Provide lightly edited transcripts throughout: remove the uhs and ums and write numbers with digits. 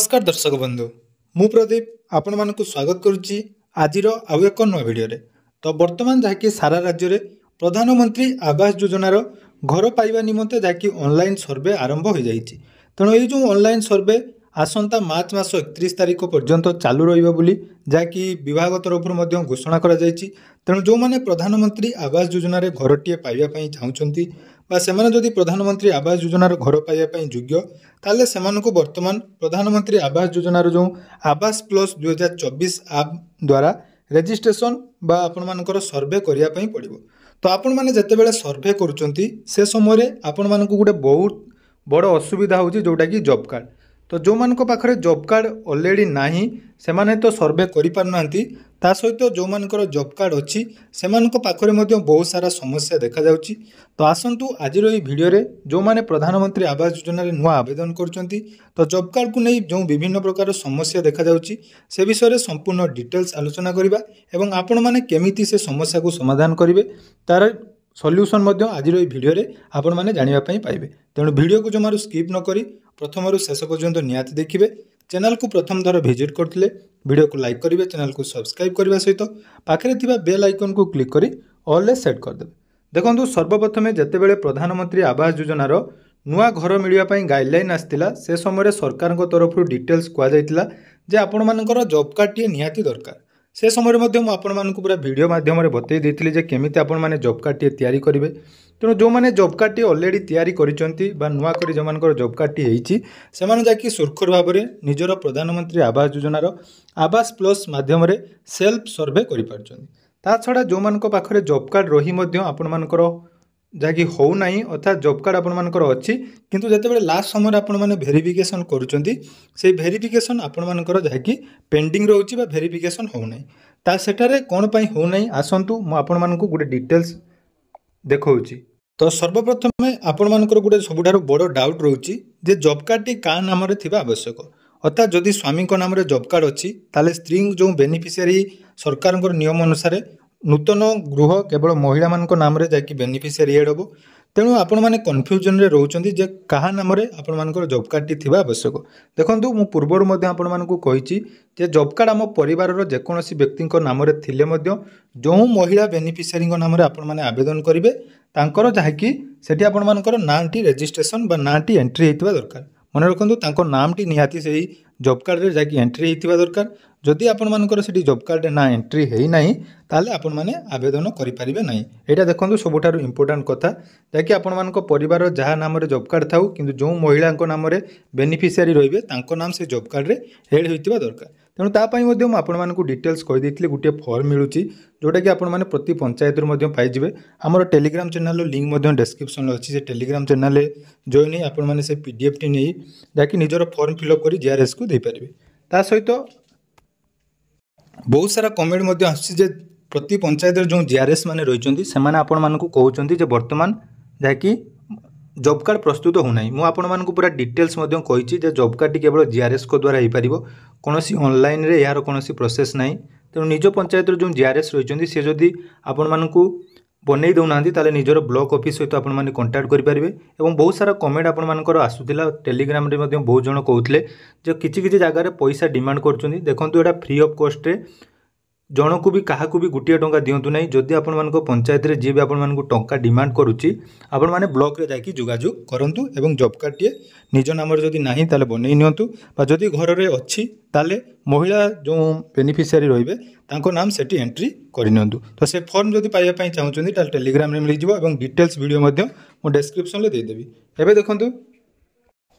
नमस्कार दर्शक बंधु मु प्रदीप आपण मानक स्वागत करुच्ची आज आउ एक नुआ भिडियो तो बर्तमान जहाँकि सारा राज्य में प्रधानमंत्री आवास योजनार घर पाइबा निमंते जहाँकि ऑनलाइन सर्वे आरंभ हो जाइए। तेणु ये जो ऑनलाइन सर्वे आसंता मार्च मास 31 तारिख पर्यंत चालू रहिबा बोली जहाँकि विभाग तरफ घोषणा करा जाइछि। तेणु जो माने प्रधानमंत्री आवास योजना रे घरटीए पाइबा पई चाहुचंती बा सेमाने जदि प्रधानमंत्री आवास योजनार घर पाइबा पई योग्य ताले सेमानकु वर्तमान प्रधानमंत्री आवास योजनार जो आवास प्लस 2024 ऐप द्वारा रजिस्ट्रेशन बा आपण मानकर सर्वे करिया पई पड़िबो। तो आपण माने जतेबेले सर्वे करूचंती से समय आपण मानकु गुटे बहुत बड़ असुविधा होची जोटा कि जॉब कार्ड। तो जो मानक पाखरे जॉब कार्ड ऑलरेडी नाही सेमाने तो सर्वे करि पारनांती ता सहित जो मानकर जॉब कार्ड अच्छी से पाखरे मध्य बहुत सारा समस्या देखा जाउची। तो आसंतु आज ये वीडियो रे जो माने प्रधानमंत्री आवास योजना रे नुआ आवेदन करचंती तो जॉब कार्ड को नहीं जो विभिन्न प्रकार समस्या देखा जाउची से विषय रे संपूर्ण डिटेल्स आलोचना करिबा एवं आपण माने केमिति से समस्या को समाधान करिवे तार सॉल्यूशन मध्य आज ये वीडियो रे आपण माने जानिबा पई पाइबे। तेणु वीडियो को जमारू स्किप न करी प्रथम शेष पर्यंत निहाती देखिए। चैनल को प्रथम थर विजिट करते वीडियो को लाइक करेंगे, चैनल को सब्सक्राइब करने सहित पाखे थिबा बेल आइकन को क्लिक करी ऑल रे सेट करदेवे। देखो सर्वप्रथमे जितेबाला प्रधानमंत्री आवास योजनार नुआ घर मिलवाई गाइडलाइन आसाला से समय सरकार तरफ डिटेल्स कहुला जे आपण मानकर जॉब कार्ड टी निहाती दरकार। से समय पूरा वीडियो माध्यम बतई देती जे केमिति आपण माने जॉब कार्ड टी तैयारी करेंगे। तेणु जो मैंने जॉब कार्ड टी ऑलरेडी तैयारी करिसेंती बा नुआ करी जो मानकर जॉब कार्ड टी होईची सेमाने जाकि सुरखुर भाव में निजर प्रधानमंत्री आवास योजनार आवास प्लस माध्यम सेल्फ सर्वे करि पारछंती। ता छड़ा जो मानक पाखरे जॉब कार्ड रही मध्य आपण मानकर जहाँकि हो नाही अर्थात जॉब कार्ड आपण मानकर अच्छी किंतु जेतेबेले लास्ट समय आपण माने वेरिफिकेशन करूचंती से वेरिफिकेशन आपण मानकर जहाँकि पेंडिंग रहउची बा वेरिफिकेशन हो नाही ता सेटारे कोन पई हो नाही आसंतु म आपण मानकु गुटे डिटेल्स देखौची। तो सर्वप्रथम आपण मानकर गुटे सबुठारु बड़ डाउट रहउची जे जॉब कार्ड टी का नाम रे थिबा आवश्यक अर्थात जदि स्वामी को नाम रे जॉब कार्ड अच्छी ताले स्त्री जो बेनिफिशियरी सरकार नियम अनुसार नूतन गृह केवल महिला मान नाम रे जाकि बेनिफिशियरी एड हम। तेणु आपण माने कन्फ्यूजन रे रहउचंती जे कहा नाम रे आपण मानकर जॉब कार्ड टी थिबा आवश्यक। देखंतु मु पूर्वर मध्ये आपण मानकु कहिची जे जॉब कार्ड आम परिवार रो जेकोनोसी व्यक्ति नाम रे थिले मध्ये जो महिला बेनिफिशियरी नाम रे आपण माने आवेदन करिवे तांकर जहाँकि सेठी आपण मानकर नामटी रजिस्ट्रेशन बा नामटी एंट्री हेतिबा दरकार। मन रखंतु तांको नामटी निहाती सेही जॉब कार्ड रे जाकि एंट्री हेतिबा दरकार। जदि आपण मानकर सेठी जॉब कार्ड ना एंट्री हेई नाही ताले आपण माने आवेदन करि परिबे नाही। एटा देखंतु सबुठारु इंपोर्टेंट कथा जाकि आपण मानको परिवार जहा नाम रे जॉब कार्ड थाउ किंतु जो महिला नाम रे बेनिफिशियरी रहिबे तांको नाम से जॉब कार्ड रे एड होइतिबा दरकार। तेणु तापाई मध्य मु आपण मानकु डिटेल्स कहि देथिले गुटे फॉर्म मिलुची जोटा कि आपण माने प्रति पंचायत मध्य पाई जिवे। हमर टेलीग्राम चैनल लिंक मध्य डिस्क्रिप्शन रे अछि से टेलीग्राम चैनल रे जॉइन ही आपण माने से पीडीएफ टी नै जाकि निजर फॉर्म फिलअप करी जीआरएस को दे परिबे। ता सहित बहुत सारा कमेंट मध्य आछि जे प्रति पंचायत जो जीआरएस माने रहिचंती सेमाने आपण मानकु कहउचंती जे वर्तमान जाकि जॉब कार्ड प्रस्तुत होना मु आपण मानकु पूरा डिटेल्स मध्य कहिछि जे जॉब कार्ड टी केवल जीआरएस को द्वारा हो पारिबो कोनोसी ऑनलाइन रे यार कोनोसी प्रोसेस नाही। तेणु निज पंचायत जो जीआरएस रहिचंती से जदि आपण मानकु बनै दउनांती ताले निजर ब्लॉक ऑफिस सहित आपण माने कांटेक्ट करि परिबे। एवं बहुत सारा कमेंट आपण मानकर आसुतिला टेलीग्राम रे मध्य बहुत जण कहउतले जे किछि जगह रे पैसा डिमांड करचंती। देखंतु एटा फ्री ऑफ कॉस्ट रे जन को भी क्या भी गोटे टंका दिंतु ना जदि आपण मान पंचायत रे जी भी आपण मान टंका डिमांड करुच्ची आपण मैंने ब्लॉक रे जाकि जोगाजोग करंतु एवं जॉब कार्ड टी निज नाम जदि नाही ताले बनै नियंतु बा जदि घर रे अच्छी ताले महिला जो बेनिफिशियरी रहिबे तांको नाम सेठी एंट्री करनियंतु। तो से फॉर्म जदि पाइबा पई चाहुचंदी ताले टेलीग्राम रे मिल जिवो एवं डिटेल्स वीडियो मध्य मो डिस्क्रिप्शन रे दे देबी। एबे देखंतु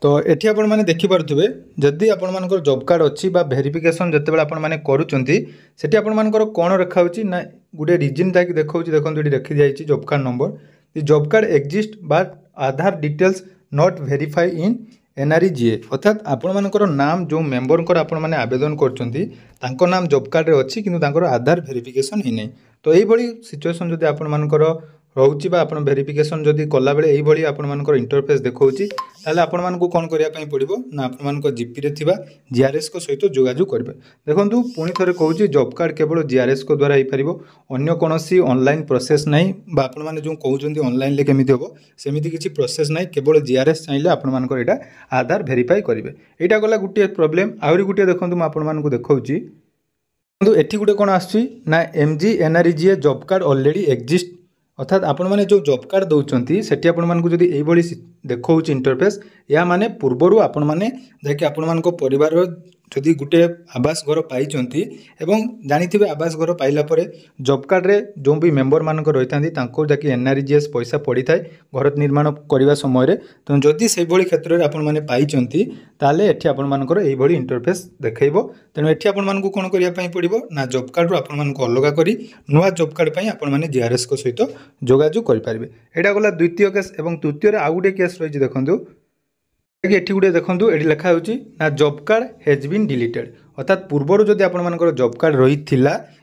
तो एठी आपण माने देखि पारुथिबे जदि आपण मानकर जॉब कार्ड अच्छी बा वेरिफिकेशन जतेबेला आपण माने करूचंती सेठी आपण मानकर कोन रखा होची ना गुडे रीजन जाकि देखौची। देखंतु एठी रखि जाईची job card number the job card exist but Aadhaar details not verify in NREGA अर्थात आपण मानकर नाम जो मेंबर को आपण माने आवेदन करचंती तांको नाम जॉब कार्ड रे अच्छी किंतु तांकर आधार वेरिफिकेशन हि नै। तो एई बळी सिचुएशन जदि आपण मानकर रोचे आप भेरिफिकेसन जदि कला बेले यही आपर इंटरफेस देखा ताले आपण मानकु कौन करने पड़ो ना आपण जीपी रे थिबा जीआरएस को सहित जोगाजोग करेंगे। देखो पुणी थे कहूँ जॉब कार्ड केवल जीआरएस को द्वारा हो पार अन्य कौन ऑनलाइन प्रोसेस ना आपण मैंने जो कहते ऑनलाइन केमी हम सेमती किसी प्रोसेस ना केवल जीआरएस चाहिए आपर यहाँ आधार भेरीफाई करेंगे। यहाँ गला गोटे प्रोब्लेम आहरी गोटे देखो मुझे देखा एटी गोटे कौन आसना MG NREGA job card already exist अर्थात आपण मैंने जो जॉब कार्ड दौरान से आपड़ी यही देखा इंटरफेस या माने पूर्वर आपण मैंने जैक आपण परिवार जदि गोटे आवास घर पाई जानी आवास घर पाइला जॉब कार्ड रे जो भी मेंबर मानक रही था जाकि एनआरईजीएस पैसा पड़ी था घर निर्माण करने समय तो जदि से क्षेत्र में आपण मैंने पाई एठी आपण मानकर यही इंटरफेस देखो तेणु एठी आपण मानक कौन करने पड़ो ना जॉब कार्ड आपण मानक अलग करी नुआ जॉब कार्ड पर आपण मैंने जीआरएस को सहित जोगाजोग करेंगे। यहाँ गला द्वितीय केस और तृतीय आउ गोटे केस रही देखो एठी गुटे देखो ये लिखा ना job card has been deleted अर्थात पूर्वर जदि आपर जॉब कार्ड रही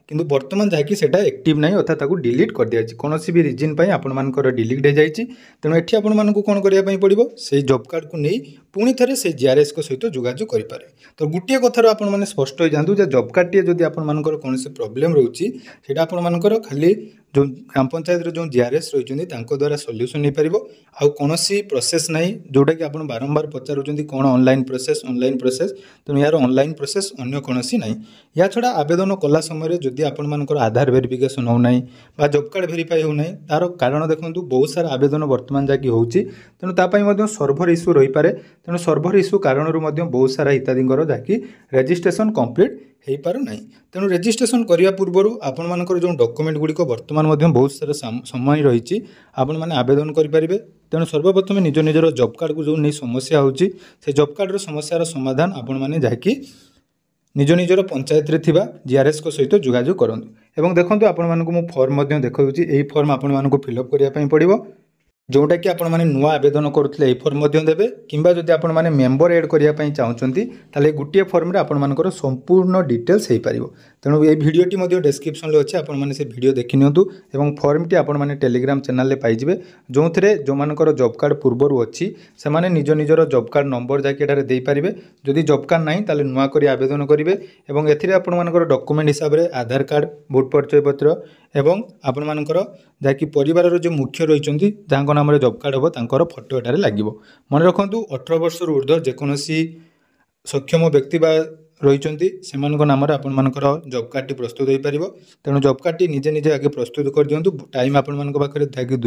किंतु वर्तमान जहाँकि सेटा एक्टिव ना अर्थात डिलीट कर दिया कौन भी रिजन पर आपर डिलीट हो जाए तेणु एठी आपण मानक कौन करने पड़ो से जॉब कार्ड को नहीं पुणी थे से जीआरएस को सहित जोगाजोग करें। तो गोटे कथार आपण मैंने स्पष्ट हो जातु जॉब कार्ड टी जदि आपर कौन प्रोब्लेम रोचे से आपर खाली जो ग्राम पंचायत जो जीआरएस रही द्वारा सल्यूशन हो पार आउ कौन प्रोसेस ना जोटा कि आप बारंबार पचार कौन ऑनलाइन प्रोसेस तेणु यार ऑनलाइन प्रोसेस अन्य कौन ना या छड़ा आवेदन कला समय जदि आपर आधार वेरिफिकेशन होना बा जॉब कार्ड वेरीफाई होना तार कारण देखो बहुत सारा आवेदन वर्तमान जहाँकि होची तेणु तापाई सर्भर इश्यू रही पारे तेणु सर्भर इश्यू कारण बहुत सारा हिताधिकर जहाँकि रजिस्ट्रेशन कंप्लीट हो पार ना तेणु रजिस्ट्रेशन करने पूर्व आपण मानकर जो डॉक्यूमेंट गुड़िक वर्तमान बहुत सारा समय रही आपण मैंने आवेदन करेंगे। तेणु सर्वप्रथम निज निजर जॉब कार्ड को जो नहीं समस्या होची से जॉब कार्ड समस्यार समाधान आपण मैंने जहाँकि निज निजर पंचायत रे थिबा जीआरएस को सहित जोगाजोग करंतु एवं देखंतु आपण मानकु मु फॉर्म मध्ये देखौछि एई फॉर्म आपण मानकु फिलअप करिया पई पड़िबो जोटा कि आपण माने नुआ आवेदन करुले फॉर्म मध्ये देबे किंबा जदि आपण माने मेंबर ऐड करिया पई चाहउछंती ताले गुटिए फॉर्म रे आपण मानकर संपूर्ण डिटेल्स हे पारिबो। तेणु ये वीडियोटी मध्ये डिस्क्रिप्शन रे अछि आपण माने से वीडियो देखि नियंतु एवं फॉर्मटी आपण माने टेलीग्राम चैनल रे पाइ जिवे जोंथरे जो मानकर जॉब कार्ड पूर्वरु अछि से माने निज निजर जॉब कार्ड नंबर जाके एटारे देई पारिबे जदि जॉब कार्ड नाही ताले नुआ करी आवेदन करिवे एवं एथिरे आपण मानकर डॉक्यूमेंट हिसाब रे आधार कार्ड वोट परिचय पत्र एवं आपण मानकर जाकि परिवार जो मुख्य रही जहाँ नाम जॉब कार्ड हम तांकर फोटो एटारे लागिवो। मन रखंतु 18 वर्ष ऊर्ध्व जेकोसी सक्षम व्यक्ति बा रही से नाम आपण मानकर जॉब कार्ड टी प्रस्तुत हो पार तेणु जॉब कार्ड टी निजे निजे आगे प्रस्तुत कर दिंतु टाइम आपण मान पाखे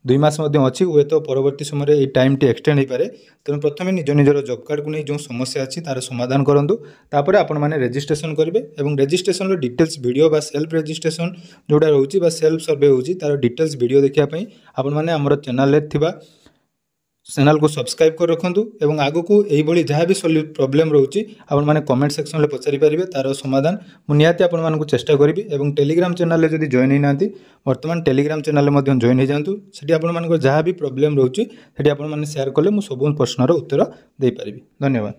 2 मास अच्छी हुए तो परवर्ती समय ये टाइम टी एक्सटेंड हो पारे तेणु प्रथम निज निजर जॉब कार्ड को नहीं जो समस्या अच्छी तार समाधान करूँ तापर आपण मैंने रजिस्ट्रेशन करेंगे और रजिस्ट्रेशन डिटेल्स वीडियो बा सेल्फ रजिस्ट्रेशन जोटा रोचे बा सेल्फ सर्वे होची तार डिटेल्स वीडियो देखापी आपण मैंने आमर चैनल थिबा चैनल को सब्सक्राइब कर रखुँ और आग को यही जहाँ भी प्रॉब्लम रोचे आपण मैंने कमेंट सेक्शन में पचारि पारे तार समाधान मुझे आपको चेष्टा करी और टेलीग्राम चैनल जब जॉइन होना वर्तमान टेलीग्राम चैनल में जॉइन हो जातु से आप जहाँ भी प्रॉब्लम रोचे आप शेयर कले मुझे सब प्रश्नर उत्तर दे पारिबी। धन्यवाद।